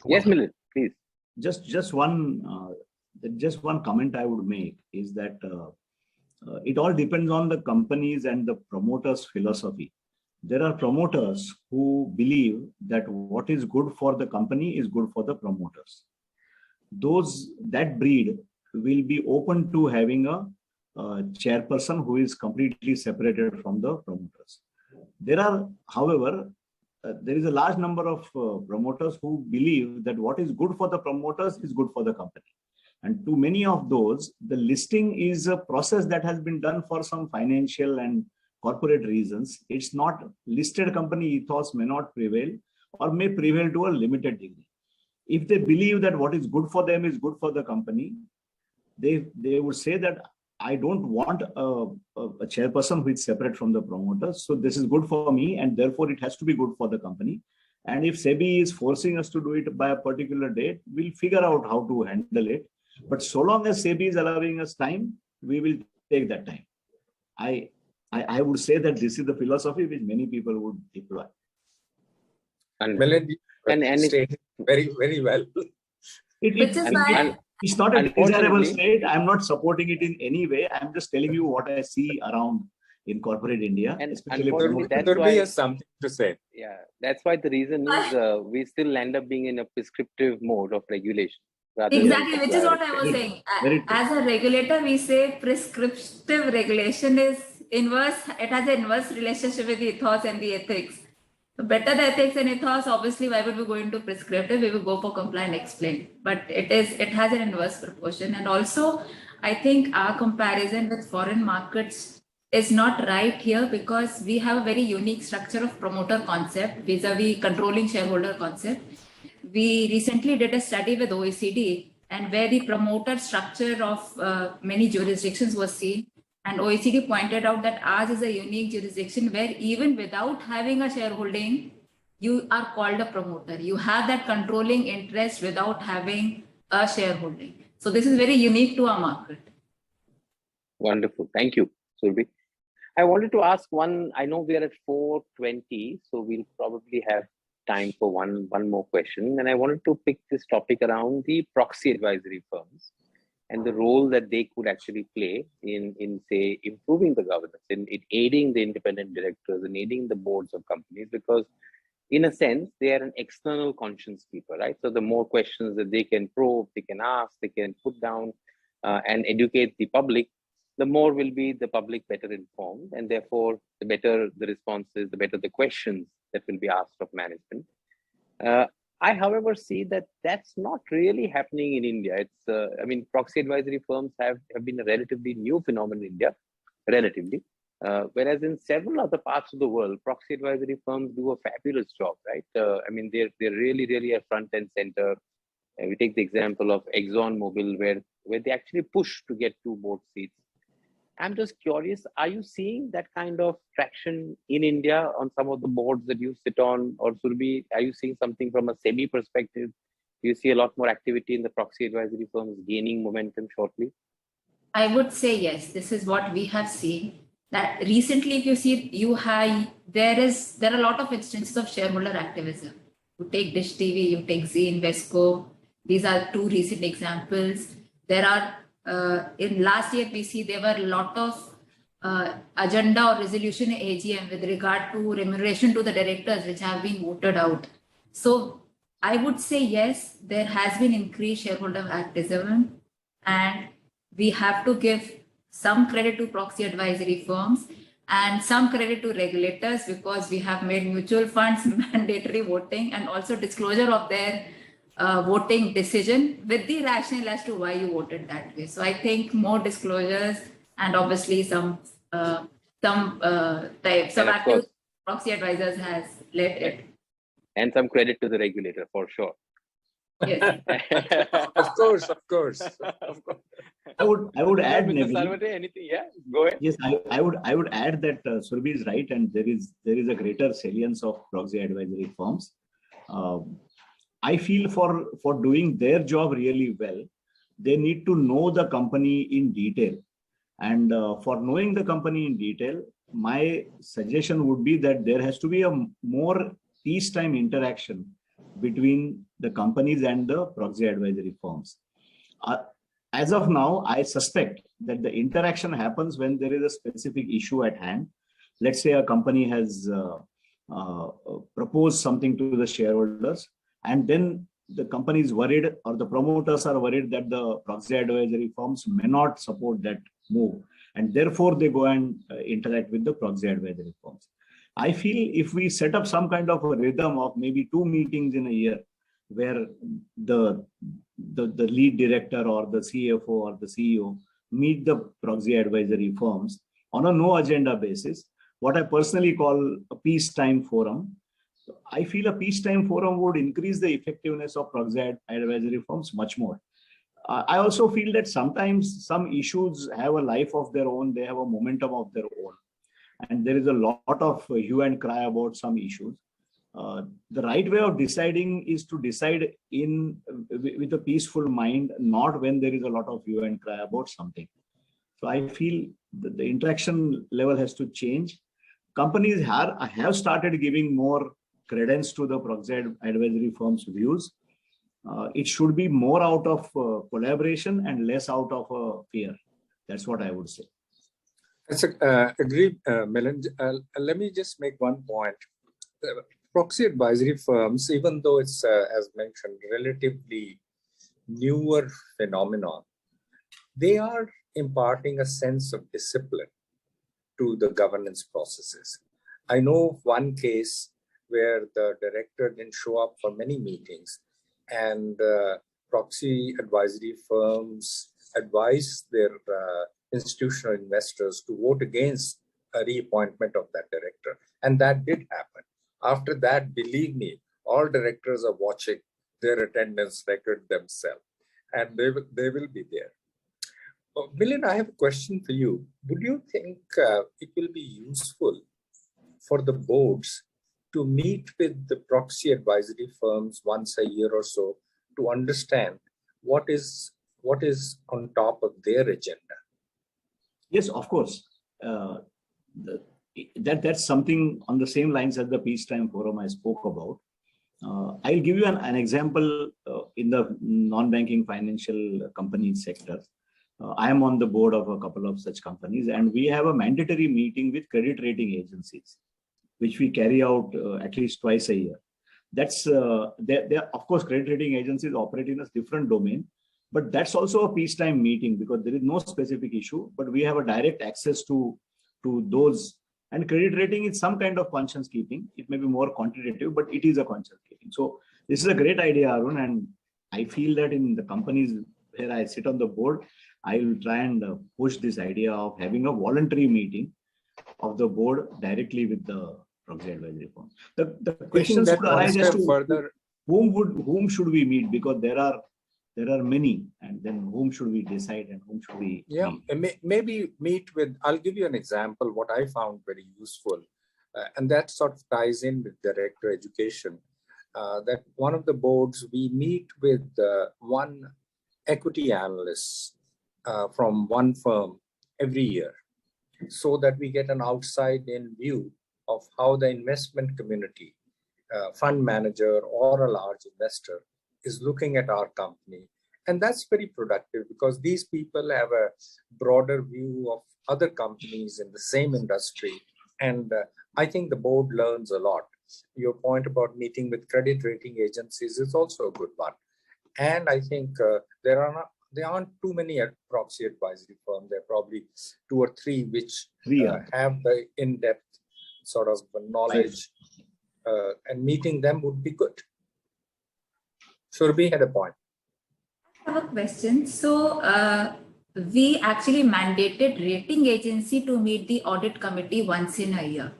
Yes, Milind, please. Just one comment I would make is that it all depends on the companies and the promoters' philosophy. There are promoters who believe that what is good for the company is good for the promoters. That breed will be open to having a chairperson who is completely separated from the promoters. There are, however, there is a large number of promoters who believe that what is good for the promoters is good for the company. And to many of those, the listing is a process that has been done for some financial and corporate reasons. It's not listed company ethos may not prevail or may prevail to a limited degree. If they believe that what is good for them is good for the company, they would say that I don't want a chairperson who is separate from the promoters. So this is good for me and therefore it has to be good for the company. And if SEBI is forcing us to do it by a particular date, we'll figure out how to handle it. But so long as SEBI is allowing us time, we will take that time. I would say that this is the philosophy which many people would deploy. And stated very, very well. It's not a desirable state. I'm not supporting it in any way. I'm just telling you what I see around in corporate India. And unfortunately, that's why has something to say. Yeah, that's why the reason is we still end up being in a prescriptive mode of regulation. Exactly, which is what I was saying. As a regulator, we say prescriptive regulation is inverse. It has an inverse relationship with the ethos and the ethics. The better the ethics and ethos, obviously, why would we go into prescriptive? We will go for comply and explain. But it has an inverse proportion. And also, I think our comparison with foreign markets is not right here because we have a very unique structure of promoter concept vis-a-vis controlling shareholder concept. We recently did a study with OECD and where the promoter structure of many jurisdictions was seen. And OECD pointed out that ours is a unique jurisdiction where even without having a shareholding, you are called a promoter. You have that controlling interest without having a shareholding. So this is very unique to our market. Wonderful. Thank you, Surabhi. I wanted to ask one, I know we are at 4:20, so we'll probably have time for one more question. And I wanted to pick this topic around the proxy advisory firms and the role that they could actually play in say, improving the governance, in aiding the independent directors and aiding the boards of companies, because in a sense, they are an external conscience keeper, right? So the more questions that they can probe, they can ask, they can put down and educate the public, the more will be the public better informed, and therefore the better the responses, the better the questions that will be asked of management. I, however, see that that's not really happening in India. It's, I mean, proxy advisory firms have been a relatively new phenomenon in India, relatively. Whereas in several other parts of the world, proxy advisory firms do a fabulous job, right? I mean, they're really at front and center. We take the example of ExxonMobil, where they actually push to get 2 board seats. I'm just curious, are you seeing that kind of traction in India on some of the boards that you sit on? Or Surabhi, are you seeing something from a SEBI perspective? Do you see a lot more activity in the proxy advisory firms gaining momentum shortly? I would say yes. This is what we have seen. That recently, if you see, there are a lot of instances of shareholder activism. You take Dish TV, you take Z Invesco. These are two recent examples. There are, in last year, we see there were a lot of agenda or resolution in AGM with regard to remuneration to the directors, which have been voted out. So I would say yes, there has been increased shareholder activism, and we have to give some credit to proxy advisory firms and some credit to regulators, because we have made mutual funds mandatory voting and also disclosure of their voting decision with the rationale as to why you voted that way. So I think more disclosures and obviously some active proxy advisors has led it. And some credit to the regulator for sure. Yes. Of course, of course. I would add, Mr. Neville, Sarvate, anything? Yeah, go ahead. yes, I would add that Surabhi is right, and there is a greater salience of proxy advisory firms. I feel for doing their job really well, they need to know the company in detail. And for knowing the company in detail, my suggestion would be that there has to be a more peacetime interaction between the companies and the proxy advisory firms. As of now, I suspect that the interaction happens when there is a specific issue at hand. Let's say a company has proposed something to the shareholders, and then the company is worried, or the promoters are worried, that the proxy advisory firms may not support that move, and therefore they go and interact with the proxy advisory firms. I feel if we set up some kind of a rhythm of maybe 2 meetings in a year, where the lead director or the CFO or the CEO meet the proxy advisory firms on a no agenda basis, what I personally call a peacetime forum. I feel a peacetime forum would increase the effectiveness of proxy advisory firms much more. I also feel that sometimes some issues have a life of their own, they have a momentum of their own, and there is a lot of hue and cry about some issues. The right way of deciding is to decide with a peaceful mind, not when there is a lot of hue and cry about something. So I feel that the interaction level has to change. Companies have started giving more credence to the proxy advisory firms' views. It should be more out of collaboration and less out of fear. That's what I would say. Agreed, Milind. Let me just make one point. Proxy advisory firms, even though it's, as mentioned, relatively newer phenomenon, they are imparting a sense of discipline to the governance processes. I know of one case where the director didn't show up for many meetings, and proxy advisory firms advised their institutional investors to vote against a reappointment of that director. And that did happen. After that, believe me, all directors are watching their attendance record themselves, and they will be there. Milind, I have a question for you. Would you think it will be useful for the boards to meet with the proxy advisory firms once a year or so to understand what is on top of their agenda? Yes, of course. That's something on the same lines as the peacetime forum I spoke about. I'll give you an example in the non-banking financial company sector. I am on the board of a couple of such companies, and we have a mandatory meeting with credit rating agencies, which we carry out at least twice a year. That's of course, credit rating agencies operate in a different domain, but that's also a peacetime meeting because there is no specific issue, but we have a direct access to those. And credit rating is some kind of conscience keeping. It may be more quantitative, but it is a conscience keeping. So this is a great idea, Arun, and I feel that in the companies where I sit on the board, I will try and push this idea of having a voluntary meeting of the board directly with the proxy advisory firm. The questions would arise as to further, whom should we meet, because there are many, and then whom should we decide and whom should we meet? Maybe meet with, I'll give you an example, what I found very useful, and that sort of ties in with director education, that one of the boards, we meet with one equity analyst from one firm every year, so that we get an outside-in view of how the investment community fund manager or a large investor is looking at our company. And that's very productive because these people have a broader view of other companies in the same industry. And I think the board learns a lot. Your point about meeting with credit rating agencies is also a good one. And I think there aren't too many proxy advisory firms. There are probably 2 or 3 which have the in-depth sort of knowledge, and meeting them would be good. Surabhi had a point. I have a question. So we actually mandated rating agency to meet the audit committee once in a year.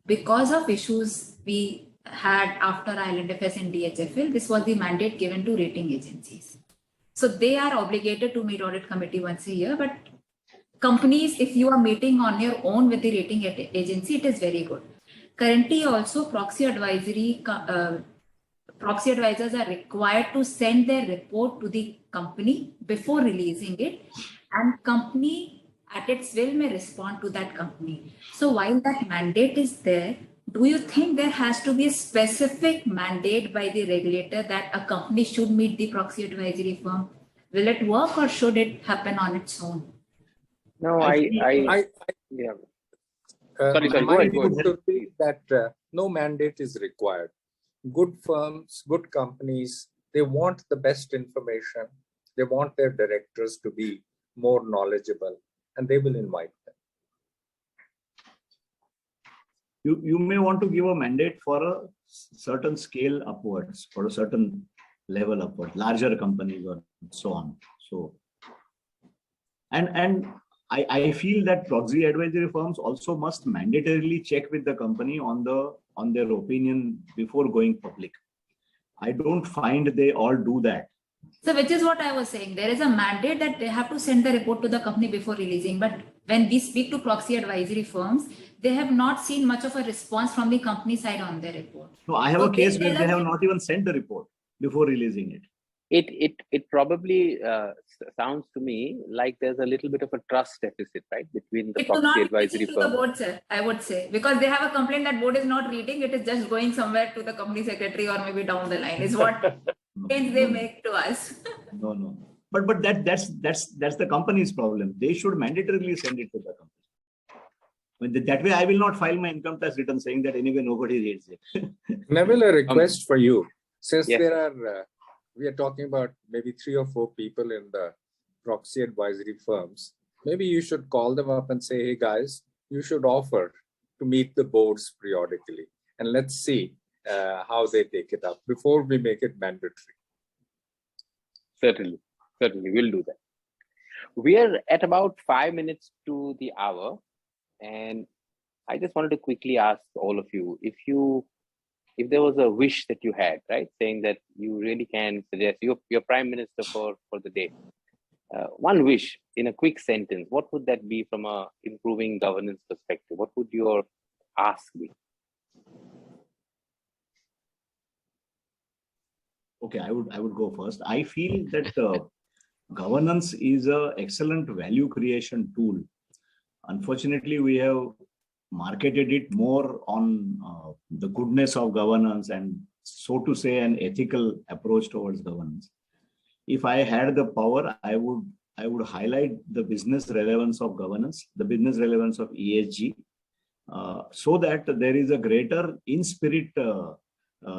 Because of issues we had after IL&FS and DHFL, this was the mandate given to rating agencies. So they are obligated to meet audit committee once a year, but companies, if you are meeting on your own with the rating agency, it is very good. Currently also proxy advisors are required to send their report to the company before releasing it, and company at its will may respond to that company. So while that mandate is there, do you think there has to be a specific mandate by the regulator that a company should meet the proxy advisory firm? Will it work or should it happen on its own? No, yeah. Sorry, go ahead. That no mandate is required. Good firms, good companies, they want the best information. They want their directors to be more knowledgeable, and they will invite them. You may want to give a mandate for a certain scale upwards, for a certain level upwards, larger companies or so on. So, and I feel that proxy advisory firms also must mandatorily check with the company on their opinion before going public. I don't find they all do that. So which is what I was saying. There is a mandate that they have to send the report to the company before releasing. But when we speak to proxy advisory firms, they have not seen much of a response from the company side on their report. No, I have a case where they have not even sent the report before releasing it. It probably sounds to me like there's a little bit of a trust deficit, right, between the proxy advisory firm. The board, sir, I would say, because they have a complaint that board is not reading, it is just going somewhere to the company secretary or maybe down the line is what they make to us. No. But that's the company's problem. They should mandatorily send it to the company. That way, I will not file my income tax return saying that anyway nobody reads it. Neville, a request for you. Since yes. We are talking about maybe 3 or 4 people in the proxy advisory firms. Maybe you should call them up and say, hey guys, you should offer to meet the boards periodically. And let's see how they take it up before we make it mandatory. Certainly, we'll do that. We are at about 5 minutes to the hour. And I just wanted to quickly ask all of you, if there was a wish that you had, right, saying that you really can suggest your prime minister for the day, one wish in a quick sentence, what would that be from a improving governance perspective? What would your ask be? Okay, I would go first. I feel that governance is an excellent value creation tool. Unfortunately, we have marketed it more on the goodness of governance and, so to say, an ethical approach towards governance. If I had the power, I would highlight the business relevance of governance, the business relevance of ESG, so that there is a greater in-spirit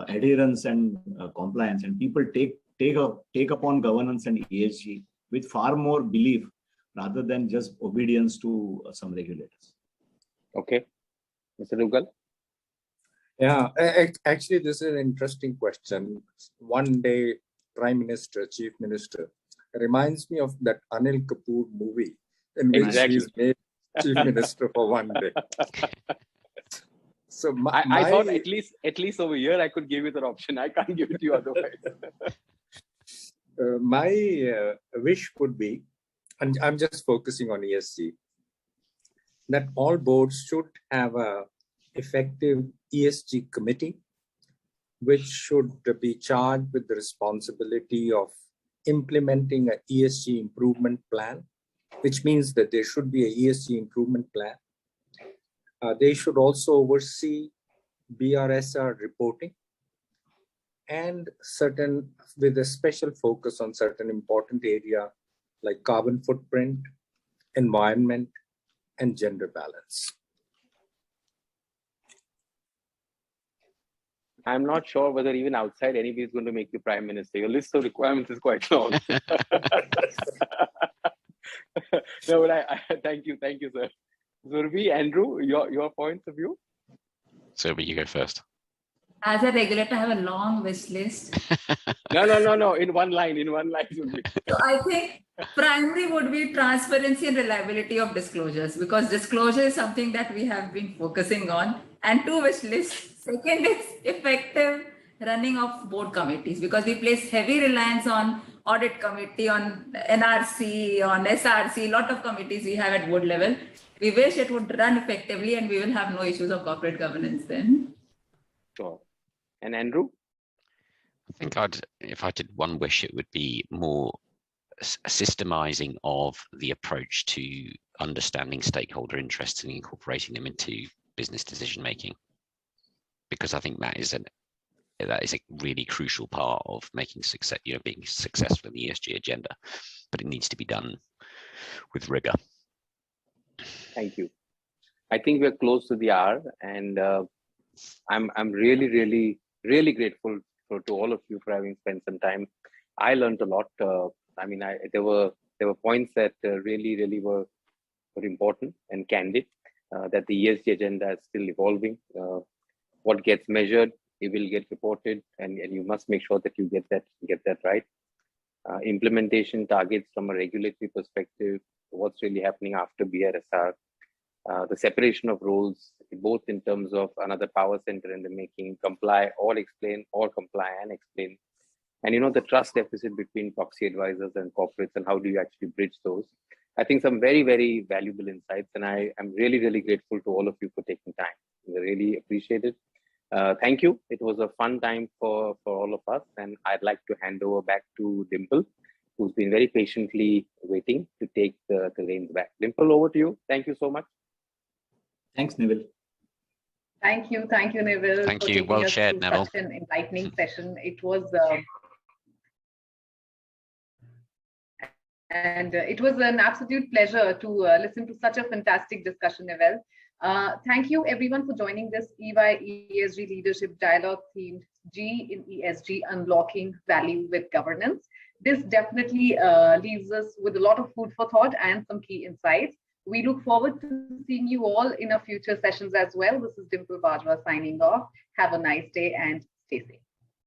adherence and compliance, and people take upon governance and ESG with far more belief rather than just obedience to some regulators. Okay, Mr. Dugal. Yeah, actually, this is an interesting question. One day, Prime Minister, Chief Minister, reminds me of that Anil Kapoor movie in which he's made Chief Minister for one day. So I thought at least over here I could give you that option. I can't give it to you otherwise. My wish would be, and I'm just focusing on ESG, that all boards should have a effective ESG committee, which should be charged with the responsibility of implementing an ESG improvement plan, which means that there should be an ESG improvement plan. They should also oversee BRSR reporting, and certain, with a special focus on certain important area like carbon footprint, environment, and gender balance. I'm not sure whether even outside anybody is going to make you prime minister. Your list of requirements is quite long. No, but I thank you, sir. Zurbi, Andrew, your points of view. So, but you go first. As a regulator, I have a long wish list. No. In one line, Zurbi. So I think primary would be transparency and reliability of disclosures, because disclosure is something that we have been focusing on. And 2 wish lists. Second is effective running of board committees, because we place heavy reliance on audit committee, on NRC, on SRC, a lot of committees we have at board level. We wish it would run effectively and we will have no issues of corporate governance then. Sure. And Andrew? I think if I did one wish, it would be more systemizing of the approach to understanding stakeholder interests and incorporating them into business decision making, because I think that is a really crucial part of making success, being successful in the ESG agenda, but it needs to be done with rigor. Thank you. I think we're close to the hour, and I'm really grateful to all of you for having spent some time. I learned a lot. There were points that really were important and candid. That the ESG agenda is still evolving. What gets measured, it will get reported, and you must make sure that you get that right. Implementation targets from a regulatory perspective, what's really happening after BRSR, the separation of roles, both in terms of another power center in the making, comply or explain, or comply and explain. And the trust deficit between proxy advisors and corporates, and how do you actually bridge those? I think some very valuable insights, and I am really grateful to all of you for taking time. I really appreciate it. Thank you. It was a fun time for all of us, and I'd like to hand over back to Dimple, who's been very patiently waiting to take the reins back. Dimple, over to you. Thank you so much. Thanks, Neville. Thank you, Neville. Thank you. Well shared, Neville. Such an enlightening session. It was it was an absolute pleasure to listen to such a fantastic discussion, Neville. Thank you everyone for joining this EY ESG Leadership Dialogue themed G in ESG, Unlocking Value with Governance. This definitely leaves us with a lot of food for thought and some key insights. We look forward to seeing you all in our future sessions as well. This is Dimple Bajwa signing off. Have a nice day and stay safe.